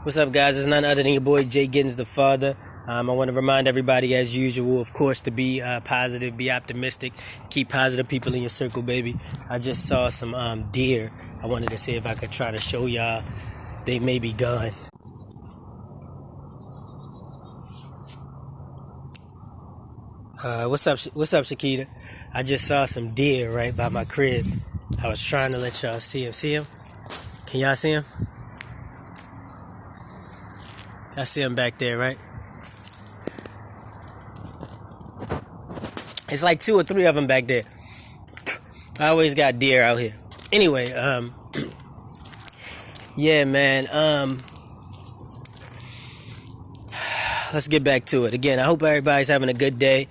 What's up, guys? It's none other than your boy JGiddins, the father. I want to remind everybody, as usual, of course, to be positive, be optimistic, keep positive people in your circle, baby. I just saw some deer. I wanted to see if I could try to show y'all. They may be gone. What's up, Shakita? I just saw some deer right by my crib. I was trying to let y'all see him. See him? Can y'all see him? I see him back there, right? It's like 2 or 3 of them back there. I always got deer out here. Anyway, yeah, man. Let's get back to it. Again, I hope everybody's having a good day.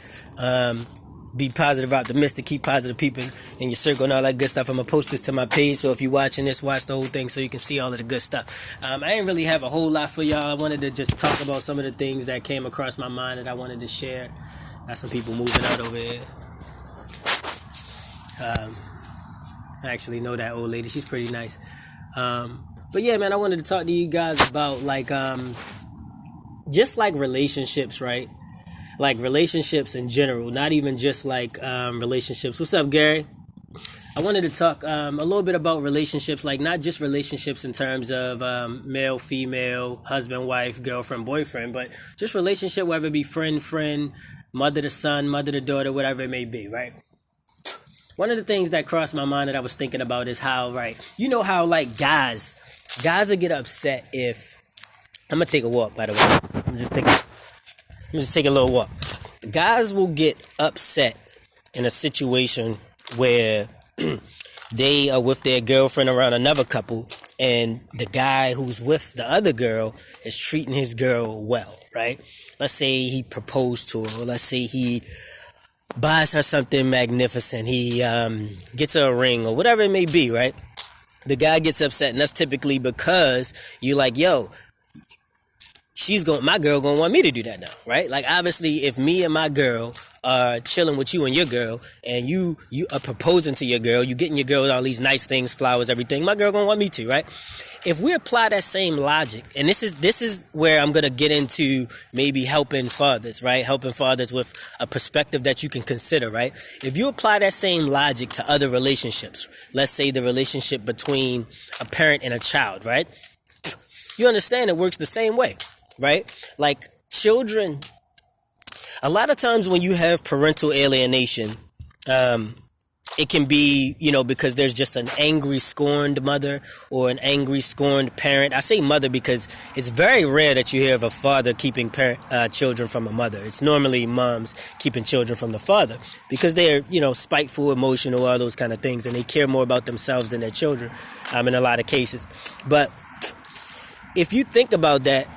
Be positive, optimistic, keep positive people in your circle and all that good stuff. I'm going to post this to my page, so if you're watching this, watch the whole thing so you can see all of the good stuff. I didn't really have a whole lot for y'all. I wanted to just talk about some of the things that came across my mind that I wanted to share. Got some people moving out over here. I actually know that old lady. She's pretty nice. But yeah, man, I wanted to talk to you guys about just like relationships, right? Like relationships in general, not even just like relationships. What's up, Gary? I wanted to talk a little bit about relationships, like not just relationships in terms of male, female, husband, wife, girlfriend, boyfriend, but just relationship, whether it be friend, mother to son, mother to daughter, whatever it may be, right? One of the things that crossed my mind that I was thinking about is how, right, you know how like guys will get upset if, I'm going to take a walk, by the way. I'm just take a little walk. Guys will get upset in a situation where they are with their girlfriend around another couple, and the guy who's with the other girl is treating his girl well, right? Let's say he proposed to her, or let's say he buys her something magnificent. He gets her a ring, or whatever it may be, right? The guy gets upset, and that's typically because you're like, yo, my girl gonna want me to do that now, right? Like, obviously, if me and my girl are chilling with you and your girl, and you are proposing to your girl, you getting your girl all these nice things, flowers, everything, my girl gonna want me to, right? If we apply that same logic, and this is where I'm gonna get into maybe helping fathers, right? Helping fathers with a perspective that you can consider, right? If you apply that same logic to other relationships, let's say the relationship between a parent and a child, right? You understand it works the same way. Right? Like children, a lot of times when you have parental alienation, it can be, because there's just an angry, scorned mother or an angry, scorned parent. I say mother because it's very rare that you hear of a father keeping children from a mother. It's normally moms keeping children from the father because they're, spiteful, emotional, all those kind of things, and they care more about themselves than their children in a lot of cases. But if you think about that,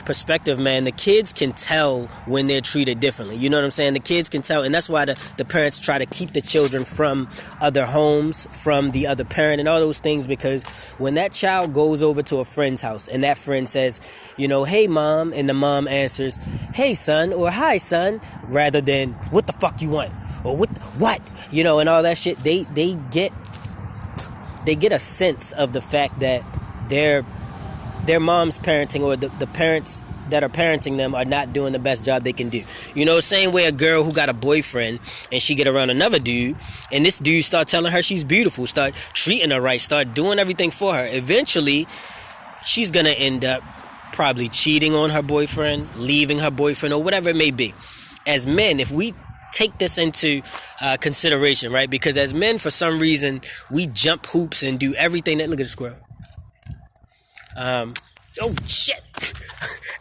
perspective, man, the kids can tell when they're treated differently. You know what I'm saying? The kids can tell, and that's why the parents try to keep the children from other homes, from the other parent, and all those things, because when that child goes over to a friend's house and that friend says, hey, mom, and the mom answers, hey, son, or hi, son, rather than what the fuck you want, or what, and all that shit, they get a sense of the fact that their mom's parenting, or the parents that are parenting them, are not doing the best job they can do. Same way a girl who got a boyfriend and she get around another dude, and this dude start telling her she's beautiful, start treating her right, start doing everything for her. Eventually, she's gonna end up probably cheating on her boyfriend, leaving her boyfriend, or whatever it may be. As men, if we take this into consideration, right? Because as men, for some reason, we jump hoops and do everything that, look at the squirrel. Oh shit.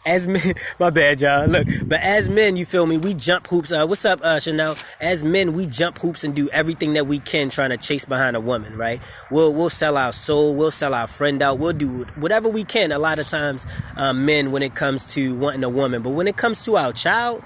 As men, my bad, y'all. Look, but as men, you feel me? We jump hoops. What's up, Chanel? As men, we jump hoops and do everything that we can trying to chase behind a woman, right? We'll sell our soul. We'll sell our friend out. We'll do whatever we can. A lot of times, men, when it comes to wanting a woman, but when it comes to our child,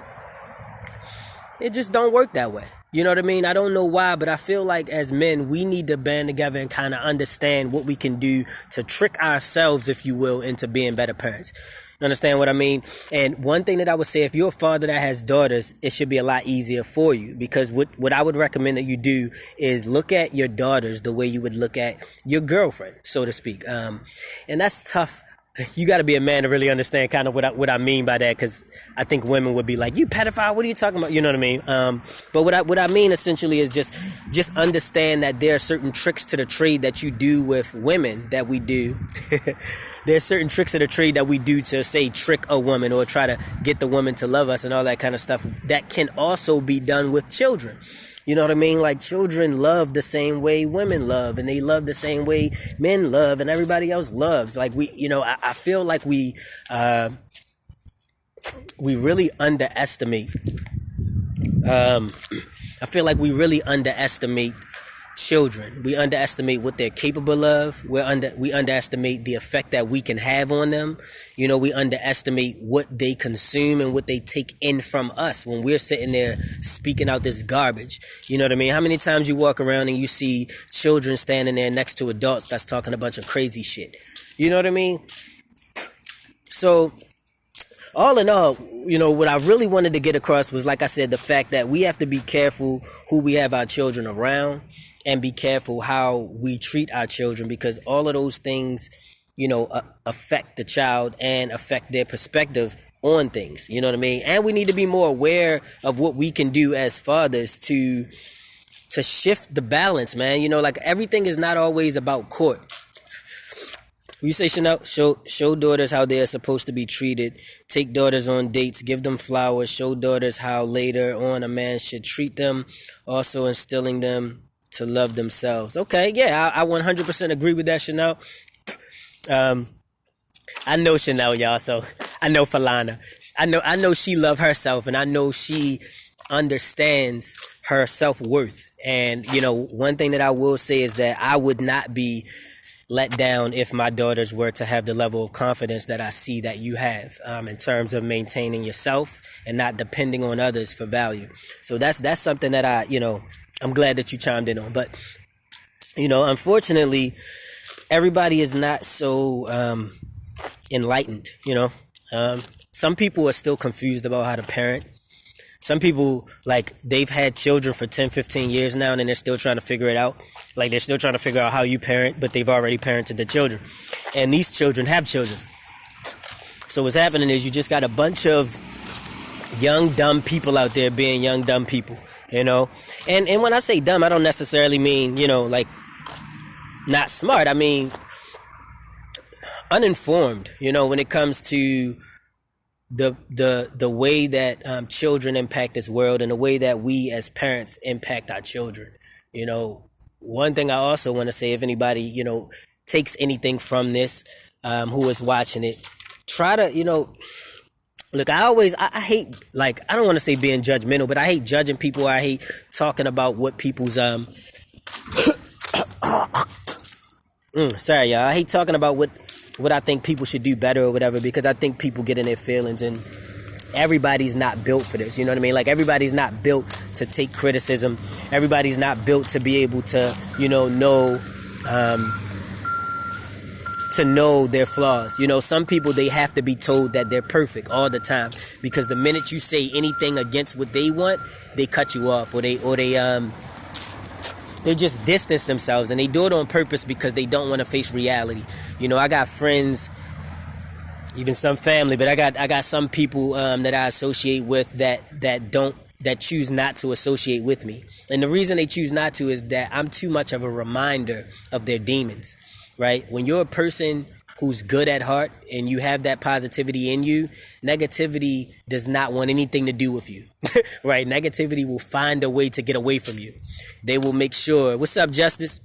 it just don't work that way. You know what I mean? I don't know why, but I feel like as men, we need to band together and kind of understand what we can do to trick ourselves, if you will, into being better parents. You understand what I mean? And one thing that I would say, if you're a father that has daughters, it should be a lot easier for you, because what I would recommend that you do is look at your daughters the way you would look at your girlfriend, so to speak. And that's tough You got to be a man to really understand kind of what I mean by that, because I think women would be like, "You pedophile? What are you talking about?" You know what I mean? But what I mean essentially is just understand that there are certain tricks to the trade that you do with women that we do. There are certain tricks of the trade that we do to, say, trick a woman or try to get the woman to love us and all that kind of stuff that can also be done with children. You know what I mean? Like, children love the same way women love, and they love the same way men love, and everybody else loves. Like, I feel like we really underestimate. I feel like we really underestimate children. We underestimate what they're capable of. We underestimate the effect that we can have on them. We underestimate what they consume and what they take in from us when we're sitting there speaking out this garbage. You know what I mean? How many times you walk around and you see children standing there next to adults that's talking a bunch of crazy shit? You know what I mean? So, all in all, what I really wanted to get across was, like I said, the fact that we have to be careful who we have our children around, and be careful how we treat our children, because all of those things, affect the child and affect their perspective on things. You know what I mean? And we need to be more aware of what we can do as fathers to shift the balance, man. Like, everything is not always about court. You say, Chanel, show daughters how they are supposed to be treated. Take daughters on dates. Give them flowers. Show daughters how later on a man should treat them. Also instilling them to love themselves. Okay, yeah, I 100% agree with that, Chanel. I know Chanel, y'all, so I know Falana. I know she love herself, and I know she understands her self-worth. And, one thing that I will say is that I would not be let down if my daughters were to have the level of confidence that I see that you have, in terms of maintaining yourself and not depending on others for value. So that's something that I'm glad that you chimed in on. But, unfortunately, everybody is not so enlightened. Some people are still confused about how to parent. Some people, like, they've had children for 10, 15 years now, and they're still trying to figure it out. Like, they're still trying to figure out how you parent, but they've already parented the children. And these children have children. So what's happening is you just got a bunch of young, dumb people out there being young, dumb people, And when I say dumb, I don't necessarily mean, like, not smart. I mean, uninformed, when it comes to the way that children impact this world, and the way that we as parents impact our children. One thing I also want to say, if anybody takes anything from this, who is watching it, try to look, I hate, like, I don't want to say being judgmental, but I hate judging people. I hate talking about what people's sorry, y'all. I hate talking about what I think people should do better or whatever, because I think people get in their feelings, and everybody's not built for this. You know what I mean? Like, everybody's not built to take criticism. Everybody's not built to be able to, know their flaws. Some people, they have to be told that they're perfect all the time, because the minute you say anything against what they want, they cut you off, or they just distance themselves, and they do it on purpose because they don't want to face reality. I got friends, even some family, but I got some people that I associate with that choose not to associate with me. And the reason they choose not to is that I'm too much of a reminder of their demons, right? When you're a person who's good at heart and you have that positivity in you, negativity does not want anything to do with you, right? Negativity will find a way to get away from you. They will make sure. What's up, Justice?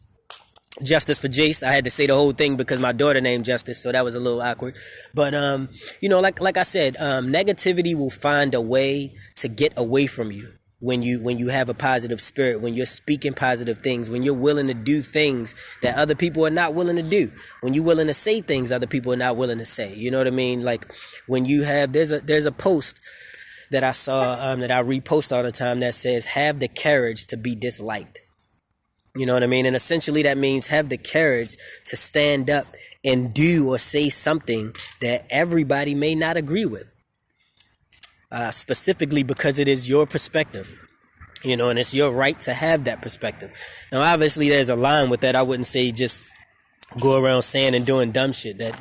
Justice for Jace. I had to say the whole thing because my daughter named Justice, so that was a little awkward. But like I said, negativity will find a way to get away from you when you have a positive spirit, when you're speaking positive things, when you're willing to do things that other people are not willing to do, when you're willing to say things other people are not willing to say. You know what I mean? Like, when you have, there's a post that I saw that I repost all the time that says, "Have the courage to be disliked." You know what I mean? And essentially that means have the courage to stand up and do or say something that everybody may not agree with. Specifically because it is your perspective, and it's your right to have that perspective. Now, obviously, there's a line with that. I wouldn't say just go around saying and doing dumb shit that,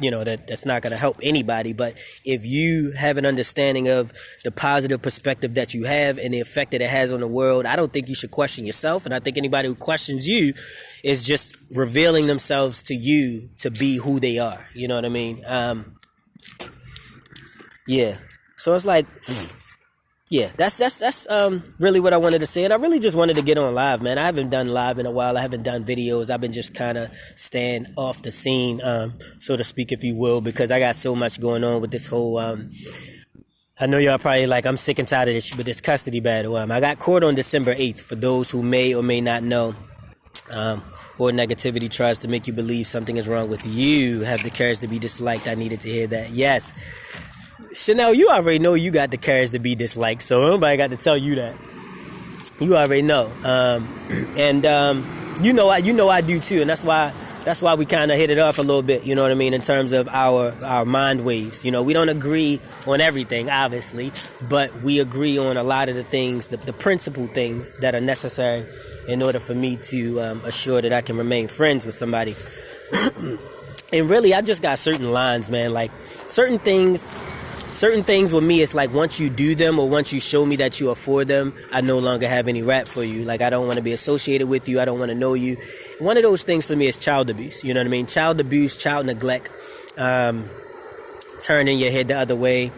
that's not going to help anybody. But if you have an understanding of the positive perspective that you have and the effect that it has on the world, I don't think you should question yourself. And I think anybody who questions you is just revealing themselves to you to be who they are. You know what I mean? Yeah. So it's like, yeah, that's really what I wanted to say. And I really just wanted to get on live, man. I haven't done live in a while. I haven't done videos. I've been just kind of staying off the scene, so to speak, if you will, because I got so much going on with this whole, I know y'all probably like, I'm sick and tired of this, with this custody battle. I got court on December 8th, for those who may or may not know. Or negativity tries to make you believe something is wrong with you. Have the courage to be disliked. I needed to hear that. Yes. Chanel, you already know you got the courage to be disliked, so nobody got to tell you that. You already know. You know I do too, and that's why we kind of hit it off a little bit, you know what I mean, in terms of our mind waves. We don't agree on everything, obviously, but we agree on a lot of the things, the principal things that are necessary in order for me to assure that I can remain friends with somebody. And really, I just got certain lines, man, like certain things with me, it's like once you do them or once you show me that you are for them, I no longer have any rap for you. Like, I don't want to be associated with you. I don't want to know you. One of those things for me is child abuse. You know what I mean? Child abuse, child neglect, turning your head the other way.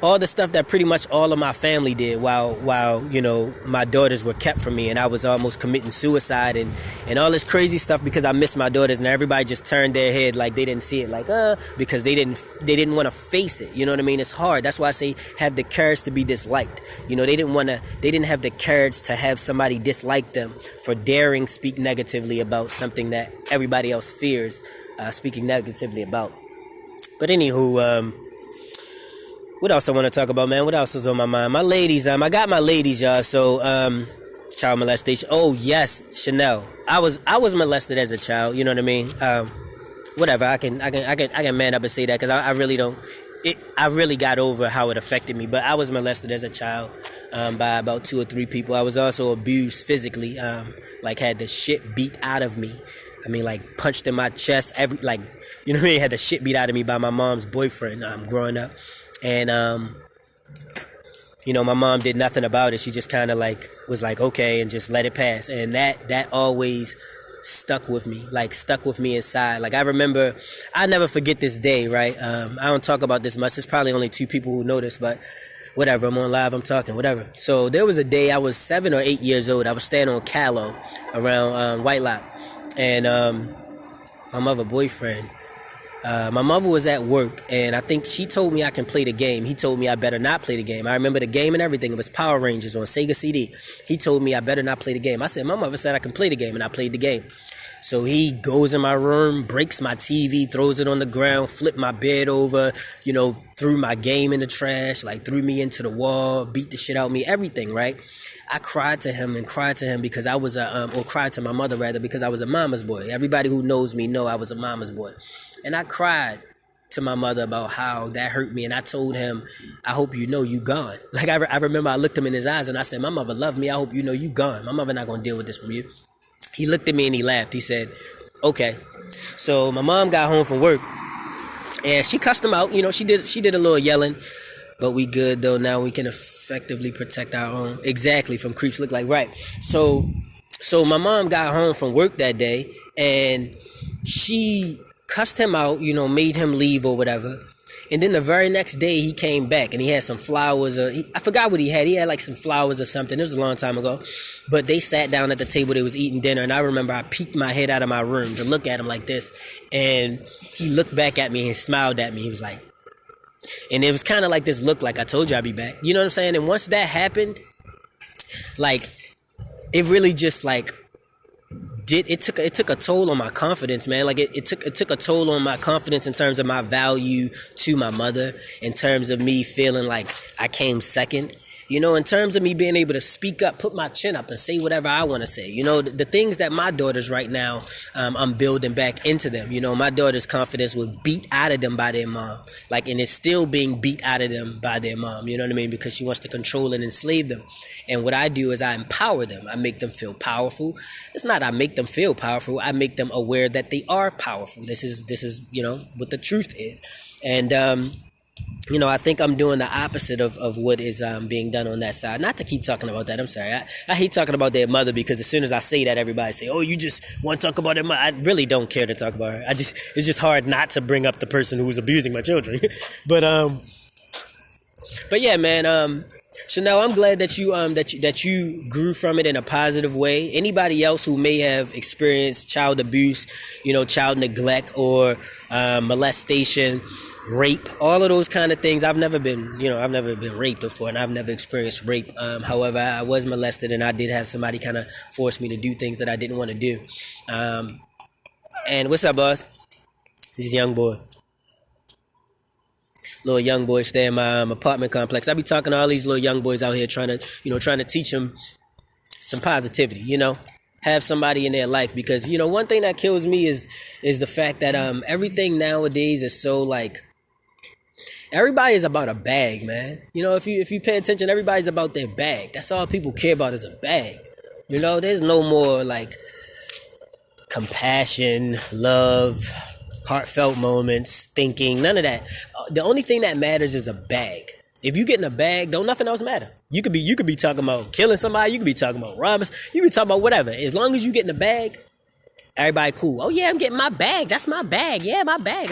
All the stuff that pretty much all of my family did while my daughters were kept from me, and I was almost committing suicide and all this crazy stuff because I missed my daughters, and everybody just turned their head like they didn't see it, like because they didn't want to face it. You know what I mean? It's hard. That's why I say have the courage to be disliked. They didn't have the courage to have somebody dislike them for daring speak negatively about something that everybody else fears speaking negatively about. But anywho, what else I want to talk about, man? What else is on my mind? My ladies, I got my ladies, y'all. So, child molestation. Oh yes, Chanel. I was molested as a child. You know what I mean? Whatever. I can man up and say that because I really don't. I really got over how it affected me. But I was molested as a child by about 2 or 3 people. I was also abused physically. Like had the shit beat out of me. I mean, like punched in my chest. You know what I mean? Had the shit beat out of me by my mom's boyfriend growing up. And, my mom did nothing about it. She just kind of was like, okay, and just let it pass. And that always stuck with me inside. Like, I remember, I never forget this day, right? I don't talk about this much. There's probably only 2 people who know this, but whatever. I'm on live, I'm talking, whatever. So there was a day I was 7 or 8 years old. I was staying on Callow around White Lock. And my mother boyfriend, my mother was at work, and I think she told me I can play the game. He told me I better not play the game. I remember the game and everything. It was Power Rangers on Sega CD. He told me I better not play the game. I said, my mother said I can play the game, and I played the game. So he goes in my room, breaks my TV, throws it on the ground, flipped my bed over, threw my game in the trash, threw me into the wall, beat the shit out of me, everything, right? I cried to him because I was cried to my mother rather because I was a mama's boy. Everybody who knows me know I was a mama's boy. And I cried to my mother about how that hurt me. And I told him, I hope you know you gone. Like, I remember I looked him in his eyes and I said, my mother loved me. I hope you know you gone. My mother not going to deal with this from you. He looked at me and he laughed. He said, okay. So my mom got home from work and she cussed him out. She did a little yelling, but we good though. Now we can effectively protect our own. Exactly, from creeps look like, right. So my mom got home from work that day and she cussed him out, made him leave or whatever. And then the very next day he came back and he had some flowers. I forgot what he had. He had some flowers or something. It was a long time ago. But they sat down at the table. They was eating dinner. And I remember I peeked my head out of my room to look at him like this. And he looked back at me and smiled at me. He was like, and it was kind of like this look like I told you I'd be back. You know what I'm saying? And once that happened, it really just it took a toll on my confidence, man. It took a toll on my confidence in terms of my value to my mother, in terms of me feeling like I came second. In terms of me being able to speak up, put my chin up and say whatever I want to say. The things that my daughters right now, I'm building back into them. My daughter's confidence was beat out of them by their mom. And it's still being beat out of them by their mom. You know what I mean? Because she wants to control and enslave them. And what I do is I empower them. I make them feel powerful. It's not I make them feel powerful. I make them aware that they are powerful. This is what the truth is. And, I think I'm doing the opposite of what is being done on that side. Not to keep talking about that. I'm sorry. I hate talking about their mother because as soon as I say that, everybody say, "Oh, you just want to talk about their mother." I really don't care to talk about her. It's just hard not to bring up the person who was abusing my children. but yeah, man. Chanel, I'm glad that you grew from it in a positive way. Anybody else who may have experienced child abuse, child neglect or molestation, rape, all of those kind of things. I've never been raped before, and I've never experienced rape. However, I was molested, and I did have somebody kind of force me to do things that I didn't want to do. And what's up, boss? This is young boy. Little young boy stay in my apartment complex. I be talking to all these little young boys out here trying to teach them some positivity, have somebody in their life, because one thing that kills me is the fact that everything nowadays is so everybody is about a bag, man. If you pay attention, everybody's about their bag. That's all people care about is a bag. There's no more compassion, love, heartfelt moments, thinking, none of that. The only thing that matters is a bag. If you get in a bag, don't nothing else matter. You could be talking about killing somebody, you could be talking about robbing, you could be talking about whatever. As long as you get in the bag, everybody cool. Oh yeah, I'm getting my bag. That's my bag. Yeah, my bag.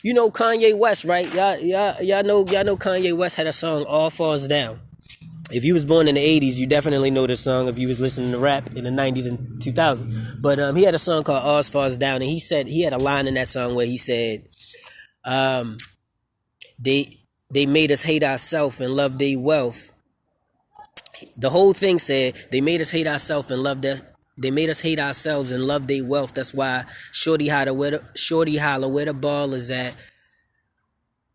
Kanye West, right? Y'all know Kanye West had a song, All Falls Down. If you was born in the 80s, you definitely know this song if you was listening to rap in the 90s and 2000s. But he had a song called All Falls Down, and he had a line in that song where he said, they made us hate ourselves and love their wealth. The whole thing said they made us hate ourselves and love their. They made us hate ourselves and love their wealth. That's why Shorty holler where the ball is at.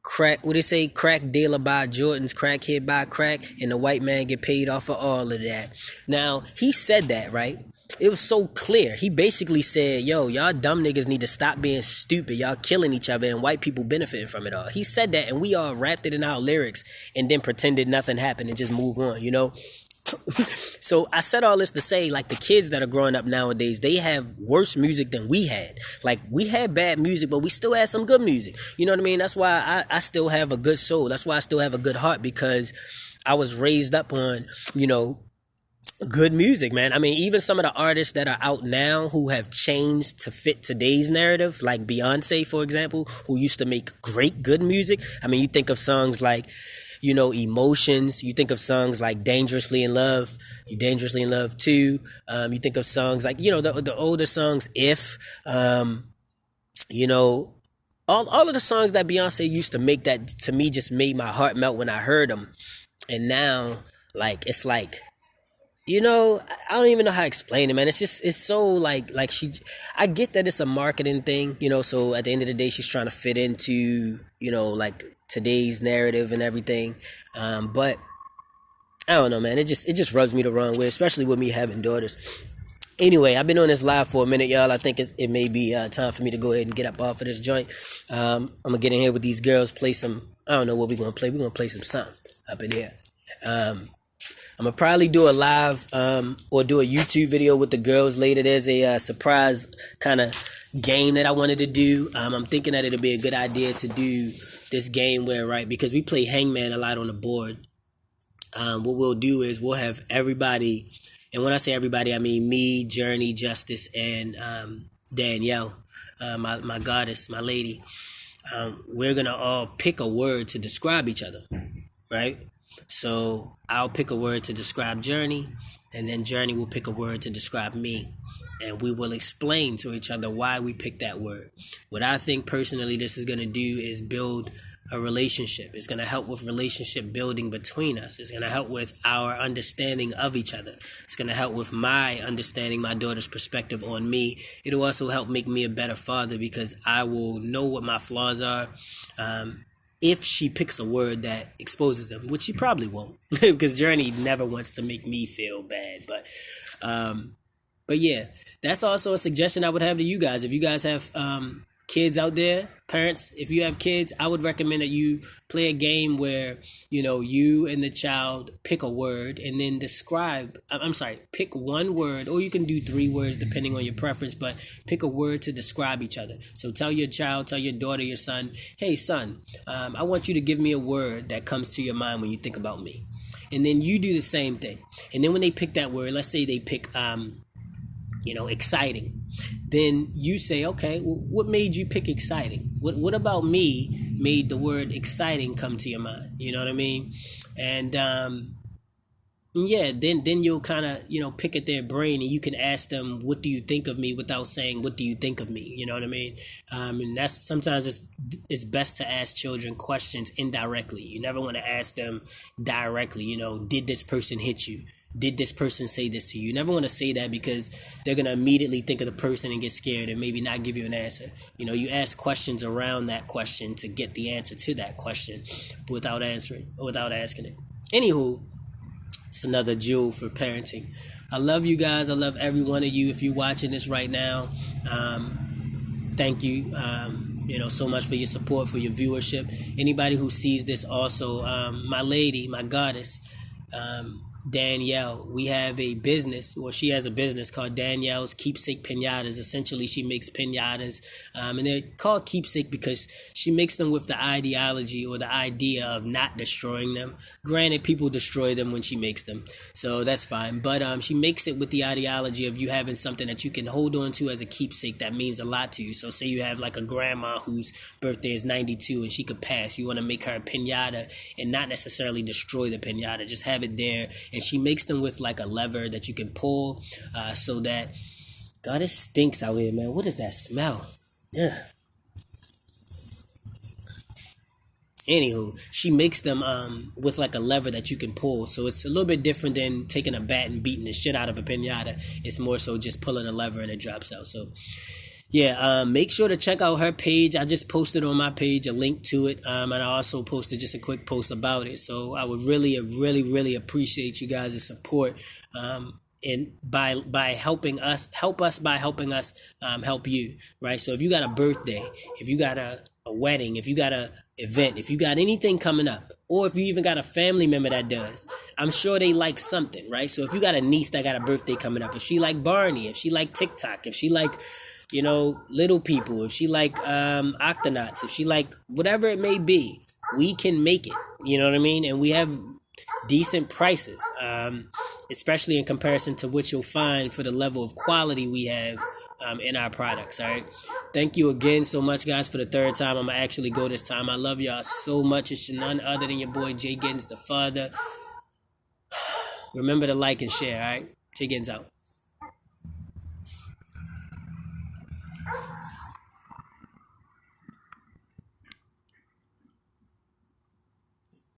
Crack, what they say? Crack dealer buy Jordans, crackhead buy crack, and the white man get paid off of all of that. Now, he said that, right? It was so clear. He basically said, yo, y'all dumb niggas need to stop being stupid. Y'all killing each other and white people benefiting from it all. He said that, and we all rapped it in our lyrics and then pretended nothing happened and just move on, So I said all this to say, the kids that are growing up nowadays, they have worse music than we had. We had bad music, but we still had some good music. You know what I mean? That's why I still have a good soul. That's why I still have a good heart, because I was raised up on, good music, man. I mean, even some of the artists that are out now who have changed to fit today's narrative, like Beyonce, for example, who used to make great, good music. I mean, you think of songs like, Emotions. You think of songs like Dangerously in Love, You Dangerously in Love Too. You think of songs like, the older songs, If, all of the songs that Beyonce used to make that to me just made my heart melt when I heard them. And now, it's I don't even know how to explain it, man. It's so I get that it's a marketing thing, so at the end of the day, she's trying to fit into, today's narrative and everything. But I don't know, man. It just rubs me the wrong way, especially with me having daughters. Anyway, I've been on this live for a minute, y'all. I think it may be time for me to go ahead and get up off of this joint. I'm going to get in here with these girls, play some, I don't know what we're going to play. We're going to play some something up in here. I'm going to probably do a live or do a YouTube video with the girls later. There's a surprise kind of game that I wanted to do. I'm thinking that it'll be a good idea to do this game where, right, because we play hangman a lot on the board. What we'll do is we'll have everybody, and when I say everybody, I mean me, Journey, Justice, and Danielle, my goddess, my lady. We're going to all pick a word to describe each other, right? So I'll pick a word to describe Journey, and then Journey will pick a word to describe me. And we will explain to each other why we picked that word. What I think personally this is going to do is build a relationship. It's going to help with relationship building between us. It's going to help with our understanding of each other. It's going to help with my understanding my daughter's perspective on me. It'll also help make me a better father because I will know what my flaws are. if she picks a word that exposes them, which she probably won't, because Journey never wants to make me feel bad. But yeah, that's also a suggestion I would have to you guys. If you guys have kids out there, parents, if you have kids, I would recommend that you play a game where, you and the child pick a word and then pick one word, or you can do 3 words depending on your preference, but pick a word to describe each other. So tell your daughter, your son, hey son, I want you to give me a word that comes to your mind when you think about me. And then you do the same thing. And then when they pick that word, let's say they pick exciting. Then you say, okay, well, what made you pick exciting? What about me made the word exciting come to your mind? You know what I mean? And then you'll kind of, pick at their brain, and you can ask them, what do you think of me, without saying, what do you think of me? You know what I mean? And that's sometimes it's best to ask children questions indirectly. You never want to ask them directly, did this person hit you? Did this person say this to you? You never want to say that, because they're going to immediately think of the person and get scared and maybe not give you an answer. You ask questions around that question to get the answer to that question without asking it. Anywho, it's another jewel for parenting. I love you guys. I love every one of you. If you're watching this right now, thank you. So much for your support, for your viewership. Anybody who sees this also, my lady, my goddess, Danielle, we have a business, or she has a business called Danielle's Keepsake Pinatas. Essentially, she makes pinatas, and they're called keepsake because she makes them with the ideology or the idea of not destroying them. Granted, people destroy them when she makes them, so that's fine, but she makes it with the ideology of you having something that you can hold on to as a keepsake that means a lot to you. So say you have like a grandma whose birthday is 92 and she could pass. You want to make her a pinata and not necessarily destroy the pinata, just have it there. And she makes them with like a lever that you can pull, so that, God, it stinks out here, man. What is that smell? Yeah. Anywho, she makes them with like a lever that you can pull. So it's a little bit different than taking a bat and beating the shit out of a pinata. It's more so just pulling a lever and it drops out. So yeah, make sure to check out her page. I just posted on my page a link to it, and I also posted just a quick post about it. So I would really, really, really appreciate you guys' support, and by helping us help you, right? So if you got a birthday, if you got a wedding, if you got a event, if you got anything coming up, or if you even got a family member that does, I'm sure they like something, right? So if you got a niece that got a birthday coming up, if she like Barney, if she like TikTok, if she like little people, if she like Octonauts, if she like whatever it may be, we can make it. You know what I mean? And we have decent prices, especially in comparison to what you'll find for the level of quality we have in our products. All right. Thank you again so much, guys, for the 3rd time. I'm gonna actually go this time. I love y'all so much. It's none other than your boy JGiddins, the father. Remember to like and share. All right. JGiddins out.